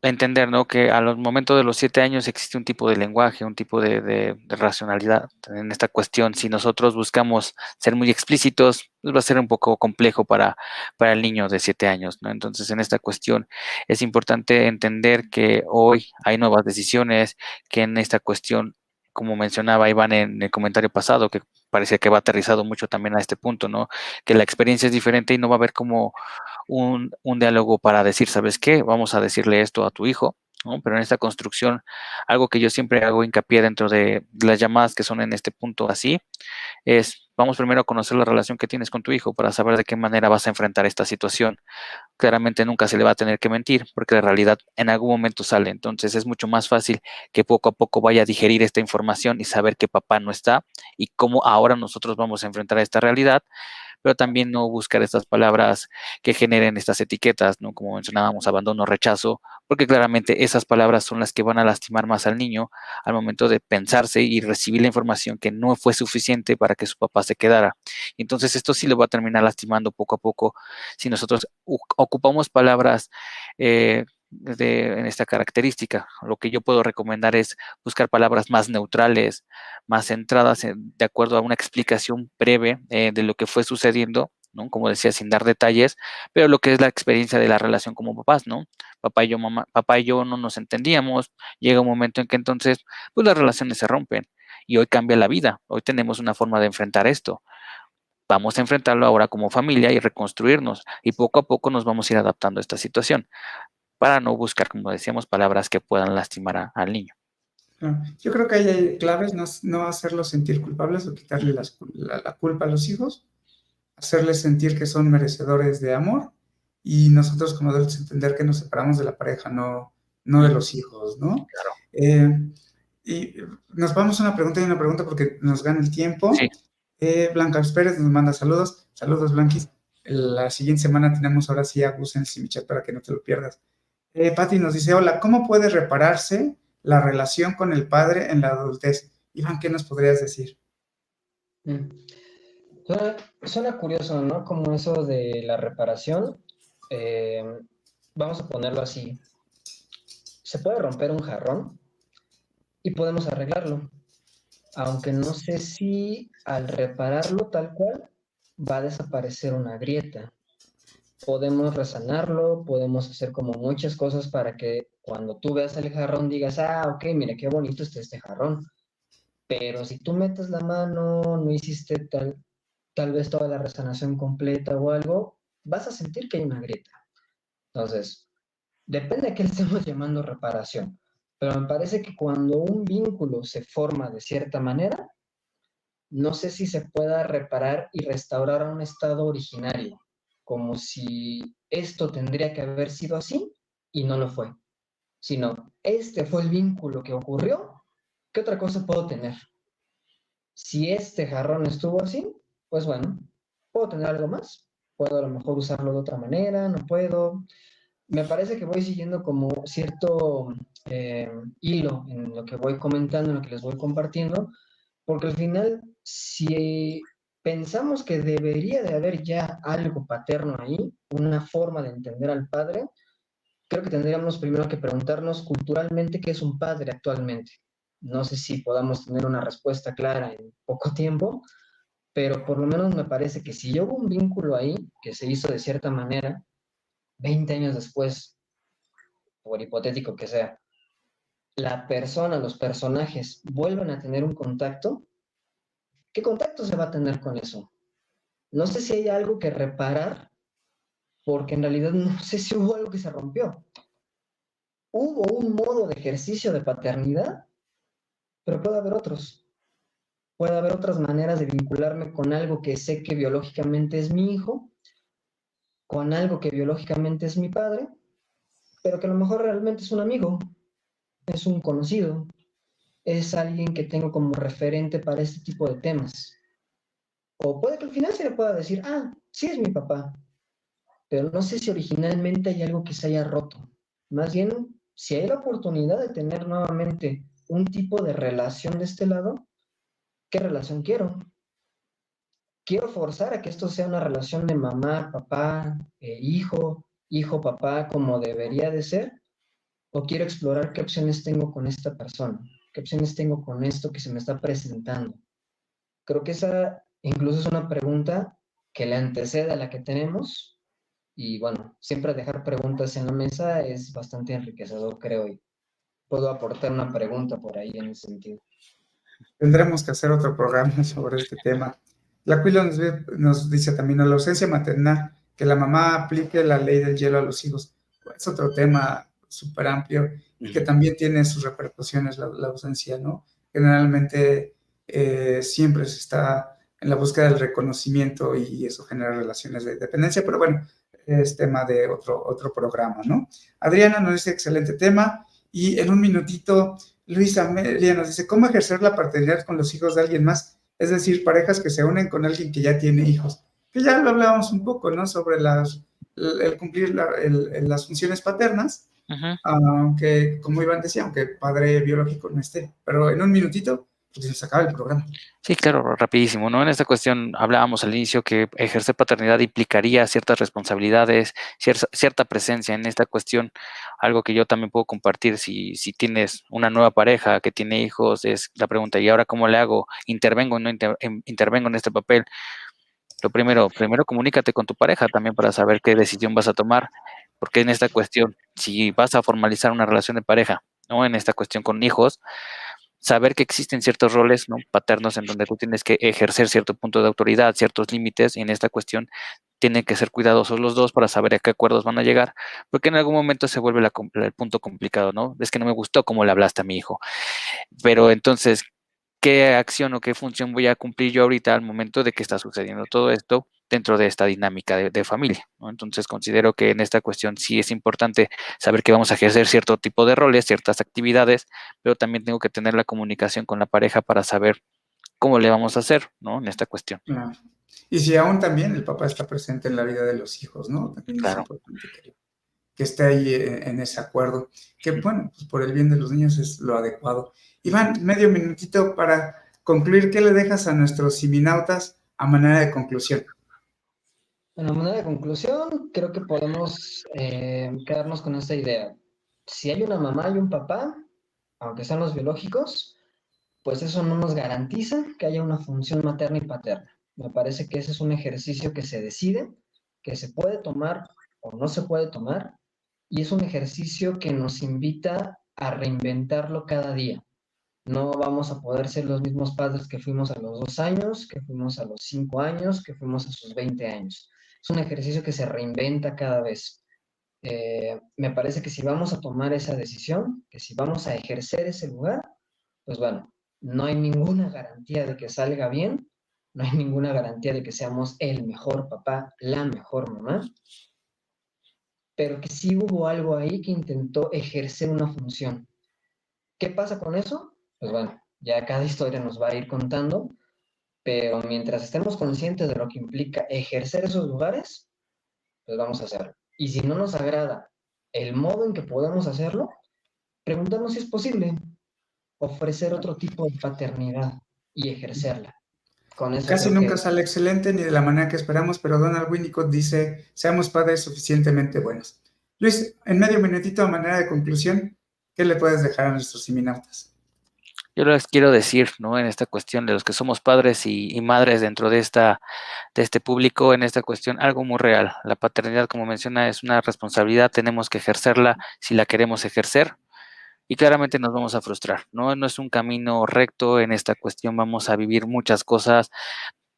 entender, ¿no? Que a los momentos de los 7 años existe un tipo de lenguaje, un tipo de racionalidad en esta cuestión. Si nosotros buscamos ser muy explícitos, pues va a ser un poco complejo para el niño de 7 años, ¿no? Entonces, en esta cuestión es importante entender que hoy hay nuevas decisiones, que en esta cuestión, como mencionaba Iván en el comentario pasado, que parecía que va aterrizado mucho también a este punto, ¿no? Que la experiencia es diferente y no va a haber como un diálogo para decir, ¿sabes qué? Vamos a decirle esto a tu hijo, ¿no? Pero en esta construcción, algo que yo siempre hago hincapié dentro de las llamadas que son en este punto así, es, vamos primero a conocer la relación que tienes con tu hijo para saber de qué manera vas a enfrentar esta situación. Claramente nunca se le va a tener que mentir porque la realidad en algún momento sale. Entonces es mucho más fácil que poco a poco vaya a digerir esta información y saber que papá no está y cómo ahora nosotros vamos a enfrentar esta realidad, pero también no buscar estas palabras que generen estas etiquetas, ¿no? Como mencionábamos, abandono, rechazo, porque claramente esas palabras son las que van a lastimar más al niño al momento de pensarse y recibir la información que no fue suficiente para que su papá se quedara. Entonces esto sí lo va a terminar lastimando poco a poco si nosotros ocupamos palabras en esta característica. Lo que yo puedo recomendar es buscar palabras más neutrales, más centradas de acuerdo a una explicación breve de lo que fue sucediendo, ¿no? Como decía, sin dar detalles, pero lo que es la experiencia de la relación como papás, ¿no? Papá y yo no nos entendíamos, llega un momento en que entonces, pues las relaciones se rompen y hoy cambia la vida, hoy tenemos una forma de enfrentar esto. Vamos a enfrentarlo ahora como familia y reconstruirnos y poco a poco nos vamos a ir adaptando a esta situación para no buscar, como decíamos, palabras que puedan lastimar al niño. Yo creo que ahí hay claves, no hacerlos sentir culpables o quitarle la culpa a los hijos, hacerles sentir que son merecedores de amor y nosotros como adultos entender que nos separamos de la pareja, no de los hijos, ¿no? Claro. Y nos vamos a una pregunta y una pregunta porque nos gana el tiempo. Sí. Blanca Pérez nos manda saludos. Saludos, Blanquis. La siguiente semana tenemos ahora sí a Gus en el Simichat para que no te lo pierdas. Patti nos dice, hola, ¿cómo puede repararse la relación con el padre en la adultez? Iván, ¿qué nos podrías decir? Suena curioso, ¿no? Como eso de la reparación. Vamos a ponerlo así. Se puede romper un jarrón y podemos arreglarlo. Aunque no sé si al repararlo tal cual va a desaparecer una grieta. Podemos resanarlo, podemos hacer como muchas cosas para que cuando tú veas el jarrón digas, ok, mira qué bonito está este jarrón. Pero si tú metes la mano, no hiciste tal vez toda la resanación completa o algo, vas a sentir que hay una grieta. Entonces, depende de qué le estemos llamando reparación. Pero me parece que cuando un vínculo se forma de cierta manera, no sé si se pueda reparar y restaurar a un estado originario, como si esto tendría que haber sido así y no lo fue, sino este fue el vínculo que ocurrió, ¿qué otra cosa puedo tener? Si este jarrón estuvo así, pues bueno, puedo tener algo más, puedo a lo mejor usarlo de otra manera, no puedo. Me parece que voy siguiendo como cierto hilo en lo que voy comentando, en lo que les voy compartiendo, porque al final, si pensamos que debería de haber ya algo paterno ahí, una forma de entender al padre, creo que tendríamos primero que preguntarnos culturalmente qué es un padre actualmente. No sé si podamos tener una respuesta clara en poco tiempo, pero por lo menos me parece que si hubo un vínculo ahí que se hizo de cierta manera, 20 años después, por hipotético que sea, la persona, los personajes vuelven a tener un contacto, ¿qué contacto se va a tener con eso? No sé si hay algo que reparar, porque en realidad no sé si hubo algo que se rompió. Hubo un modo de ejercicio de paternidad, pero puede haber otros. Puede haber otras maneras de vincularme con algo que sé que biológicamente es mi hijo, con algo que biológicamente es mi padre, pero que a lo mejor realmente es un amigo, es un conocido, es alguien que tengo como referente para este tipo de temas. O puede que al final se le pueda decir, sí es mi papá, pero no sé si originalmente hay algo que se haya roto. Más bien, si hay la oportunidad de tener nuevamente un tipo de relación de este lado, ¿qué relación quiero? ¿Quiero forzar a que esto sea una relación de mamá, papá, hijo, hijo, papá, como debería de ser? ¿O quiero explorar qué opciones tengo con esta persona? ¿Qué opciones tengo con esto que se me está presentando? Creo que esa incluso es una pregunta que le antecede a la que tenemos. Y bueno, siempre dejar preguntas en la mesa es bastante enriquecedor, creo, y puedo aportar una pregunta por ahí en ese sentido. Tendremos que hacer otro programa sobre este tema. La Cuilo nos dice también, a la ausencia maternal, que la mamá aplique la ley del hielo a los hijos. Es otro tema súper amplio y que también tiene sus repercusiones la ausencia, ¿no? Generalmente siempre se está en la búsqueda del reconocimiento y eso genera relaciones de dependencia, pero bueno, es tema de otro programa, ¿no? Adriana nos dice, excelente tema, y en un minutito, Luis Amelia nos dice, ¿cómo ejercer la paternidad con los hijos de alguien más? Es decir, parejas que se unen con alguien que ya tiene hijos. que ya lo hablábamos un poco, ¿no? Sobre el cumplir las funciones paternas, Ujú. aunque, como Iván decía, aunque padre biológico no esté, pero en un minutito, pues se acaba el programa. Sí, claro, rapidísimo, ¿no? En esta cuestión hablábamos al inicio que ejercer paternidad implicaría ciertas responsabilidades, cierta presencia en esta cuestión. Algo que yo también puedo compartir si tienes una nueva pareja que tiene hijos, es la pregunta, ¿y ahora cómo le hago? ¿Intervengo o no intervengo en este papel? Lo primero comunícate con tu pareja también para saber qué decisión vas a tomar, porque en esta cuestión, si vas a formalizar una relación de pareja, ¿no? En esta cuestión con hijos, saber que existen ciertos roles, ¿no? Paternos en donde tú tienes que ejercer cierto punto de autoridad, ciertos límites, y en esta cuestión tienen que ser cuidadosos los dos para saber a qué acuerdos van a llegar, porque en algún momento se vuelve el punto complicado, ¿no? Es que no me gustó cómo le hablaste a mi hijo, pero entonces, ¿qué acción o qué función voy a cumplir yo ahorita al momento de que está sucediendo todo esto dentro de esta dinámica de familia, ¿no? Entonces considero que en esta cuestión sí es importante saber que vamos a ejercer cierto tipo de roles, ciertas actividades, pero también tengo que tener la comunicación con la pareja para saber cómo le vamos a hacer, ¿no? En esta cuestión. Claro. Y si aún también el papá está presente en la vida de los hijos, ¿no? También es Claro. importante que esté ahí en ese acuerdo, que bueno, pues por el bien de los niños es lo adecuado. Iván, medio minutito para concluir, ¿qué le dejas a nuestros siminautas a manera de conclusión? Bueno, a manera de conclusión, creo que podemos quedarnos con esta idea. Si hay una mamá y un papá, aunque sean los biológicos, pues eso no nos garantiza que haya una función materna y paterna. Me parece que ese es un ejercicio que se decide, que se puede tomar o no se puede tomar, y es un ejercicio que nos invita a reinventarlo cada día. No vamos a poder ser los mismos padres que fuimos a los 2 años, que fuimos a los 5 años, que fuimos a sus 20 años. Es un ejercicio que se reinventa cada vez. Me parece que si vamos a tomar esa decisión, que si vamos a ejercer ese lugar, pues bueno, no hay ninguna garantía de que salga bien, no hay ninguna garantía de que seamos el mejor papá, la mejor mamá, pero que sí hubo algo ahí que intentó ejercer una función. ¿Qué pasa con eso? Pues bueno, ya cada historia nos va a ir contando, pero mientras estemos conscientes de lo que implica ejercer esos lugares, pues vamos a hacerlo. Y si no nos agrada el modo en que podemos hacerlo, preguntarnos si es posible ofrecer otro tipo de paternidad y ejercerla. Con eso Casi creo nunca que sale excelente ni de la manera que esperamos, pero Donald Winnicott dice, seamos padres suficientemente buenos. Luis, en medio minutito a manera de conclusión, ¿qué le puedes dejar a nuestros siminautas? Yo les quiero decir, ¿no? En esta cuestión de los que somos padres y madres dentro de este público, en esta cuestión, algo muy real. La paternidad, como menciona, es una responsabilidad, tenemos que ejercerla si la queremos ejercer. Y claramente nos vamos a frustrar, ¿no? No es un camino recto en esta cuestión, vamos a vivir muchas cosas,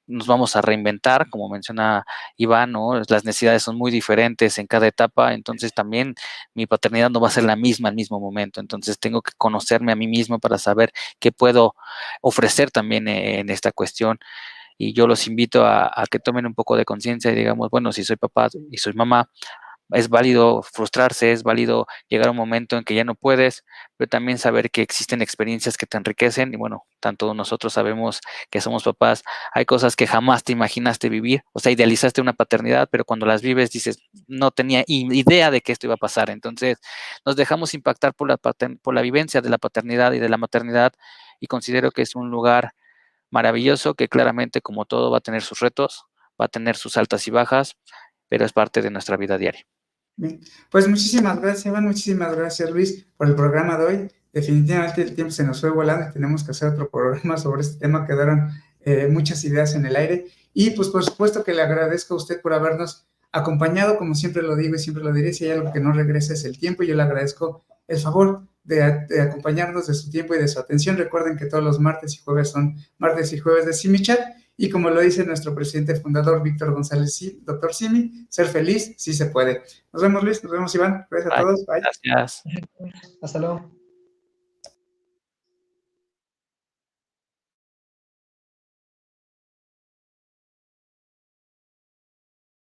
nos vamos a reinventar, como menciona Iván, ¿no? Las necesidades son muy diferentes en cada etapa, entonces también mi paternidad no va a ser la misma al mismo momento, entonces tengo que conocerme a mí mismo para saber qué puedo ofrecer también en esta cuestión. Y yo los invito a que tomen un poco de conciencia y digamos, bueno, si soy papá y soy mamá, es válido frustrarse, es válido llegar a un momento en que ya no puedes, pero también saber que existen experiencias que te enriquecen y bueno, tanto nosotros sabemos que somos papás, hay cosas que jamás te imaginaste vivir, o sea, idealizaste una paternidad, pero cuando las vives dices, no tenía idea de que esto iba a pasar, entonces nos dejamos impactar por la vivencia de la paternidad y de la maternidad y considero que es un lugar maravilloso que claramente como todo va a tener sus retos, va a tener sus altas y bajas, pero es parte de nuestra vida diaria. Bien. Pues muchísimas gracias, Iván, muchísimas gracias, Luis, por el programa de hoy. Definitivamente el tiempo se nos fue volando y tenemos que hacer otro programa sobre este tema. Quedaron muchas ideas en el aire. Y pues por supuesto que le agradezco a usted por habernos acompañado, como siempre lo digo y siempre lo diré, si hay algo que no regresa es el tiempo. Yo le agradezco el favor de acompañarnos, de su tiempo y de su atención. Recuerden que todos los martes y jueves son martes y jueves de Simichat. Y como lo dice nuestro presidente fundador, Víctor González, doctor Simi, ser feliz sí se puede. Nos vemos, Luis. Nos vemos, Iván. Gracias a Bye. todos. Bye. Gracias. hasta luego.